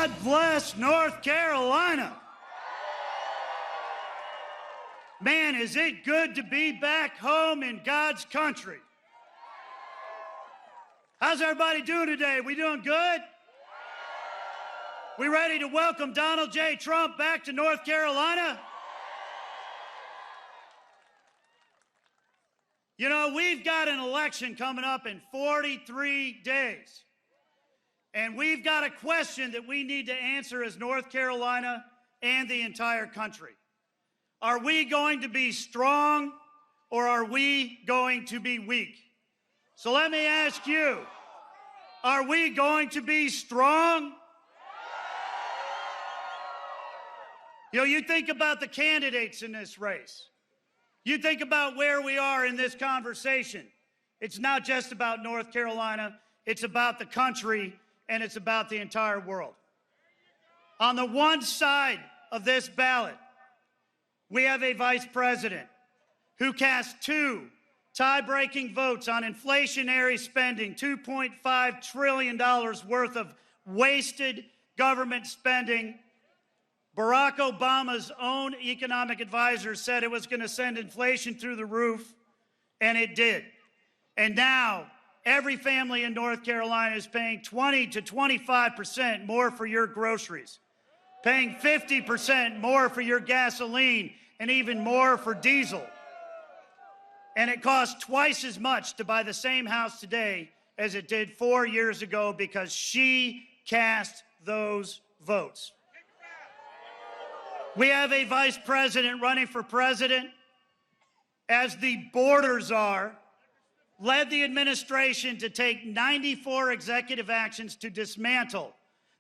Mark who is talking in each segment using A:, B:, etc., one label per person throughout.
A: God bless North Carolina. Man, is it good to be back home in God's country. How's everybody doing today? We doing good? We ready to welcome Donald J. Trump back to North Carolina? You know, we've got an election coming up in 43 days. And we've got a question that we need to answer as North Carolina and the entire country. Are we going to be strong or are we going to be weak? So let me ask you, are we going to be strong? You know, you think about the candidates in this race. You think about where we are in this conversation. It's not just about North Carolina, it's about the country, and it's about the entire world. On the one side of this ballot, we have a vice president who cast two tie-breaking votes on inflationary spending, $2.5 trillion worth of wasted government spending. Barack Obama's own economic advisor said it was going to send inflation through the roof, and it did. And now, every family in North Carolina is paying 20 to 25% more for your groceries, paying 50% more for your gasoline, and even more for diesel. And it costs twice as much to buy the same house today as it did 4 years ago because she cast those votes. We have a vice president running for president as the border czar led the administration to take 94 executive actions to dismantle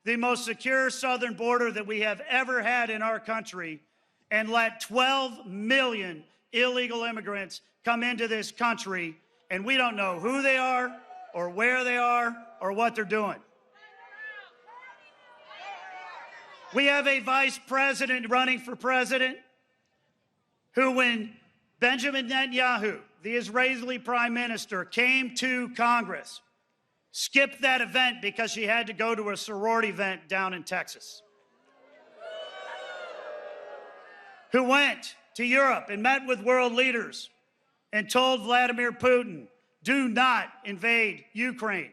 A: the most secure southern border that we have ever had in our country and let 12 million illegal immigrants come into this country, and we don't know who they are or where they are or what they're doing. We have a vice president running for president who, when Benjamin Netanyahu, the Israeli prime minister, came to Congress, skipped that event because she had to go to a sorority event down in Texas. Who went to Europe and met with world leaders and told Vladimir Putin, do not invade Ukraine.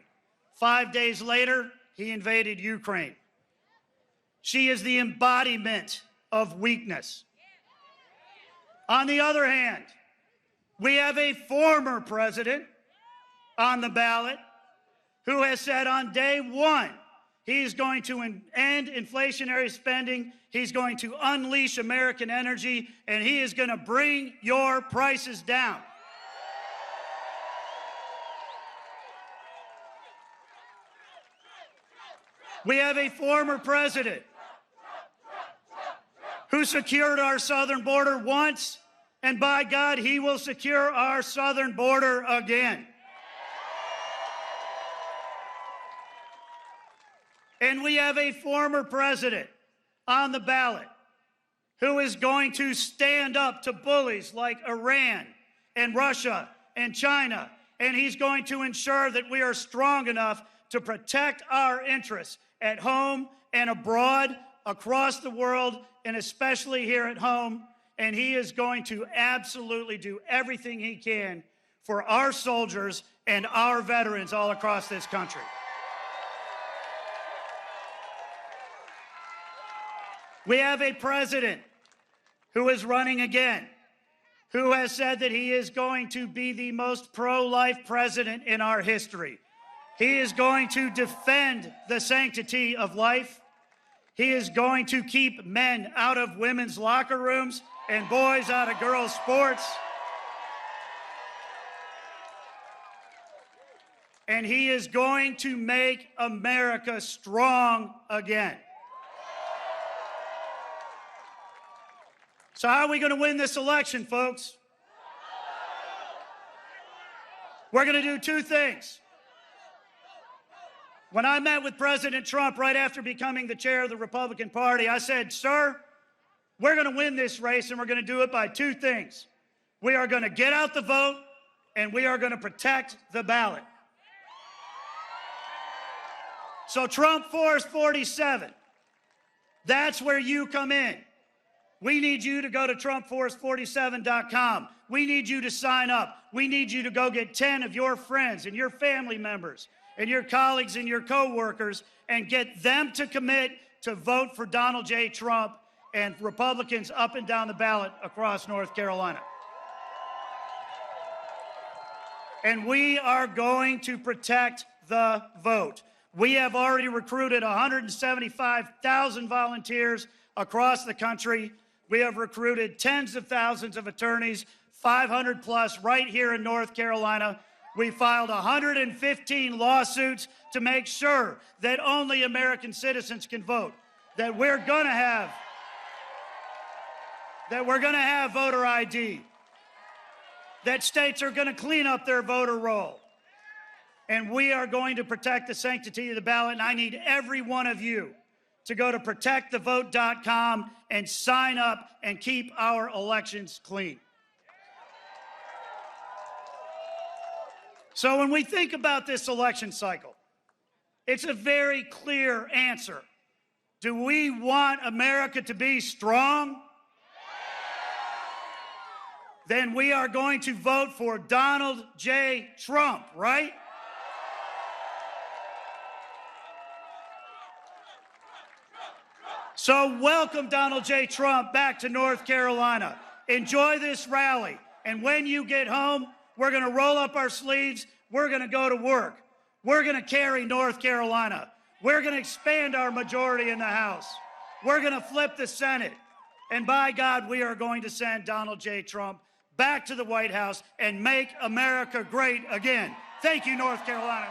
A: 5 days later, he invaded Ukraine. She is the embodiment of weakness. On the other hand, we have a former president on the ballot who has said on day one, he's going to end inflationary spending, he's going to unleash American energy, and he is going to bring your prices down. We have a former president who secured our southern border once, and by God, he will secure our southern border again. And we have a former president on the ballot who is going to stand up to bullies like Iran and Russia and China, and he's going to ensure that we are strong enough to protect our interests at home and abroad, across the world, and especially here at home. And he is going to absolutely do everything he can for our soldiers and our veterans all across this country. We have a president who is running again, who has said that he is going to be the most pro-life president in our history. He is going to defend the sanctity of life. He is going to keep men out of women's locker rooms and boys out of girls' sports. And he is going to make America strong again. So how are we going to win this election, folks? We're going to do two things. When I met with President Trump right after becoming the chair of the Republican Party, I said, sir, we're going to win this race, and we're going to do it by two things. We are going to get out the vote, and we are going to protect the ballot. So Trump Force 47 That's where you come in. We need you to go to TrumpForce47.com. We need you to sign up. We need you to go get 10 of your friends and your family members and your colleagues and your coworkers and get them to commit to vote for Donald J. Trump and Republicans up and down the ballot across North Carolina. And we are going to protect the vote. We have already recruited 175,000 volunteers across the country. We have recruited tens of thousands of attorneys, 500 plus right here in North Carolina. We filed 115 lawsuits to make sure that only American citizens can vote, that we're going to have voter ID, that states are going to clean up their voter roll. And we are going to protect the sanctity of the ballot. And I need every one of you to go to protectthevote.com and sign up and keep our elections clean. So when we think about this election cycle, it's a very clear answer. Do we want America to be strong? Then we are going to vote for Donald J. Trump, right? So welcome Donald J. Trump back to North Carolina. Enjoy this rally. And when you get home, we're going to roll up our sleeves. We're going to go to work. We're going to carry North Carolina. We're going to expand our majority in the House. We're going to flip the Senate. And by God, we are going to send Donald J. Trump back to the White House and make America great again. Thank you, North Carolina.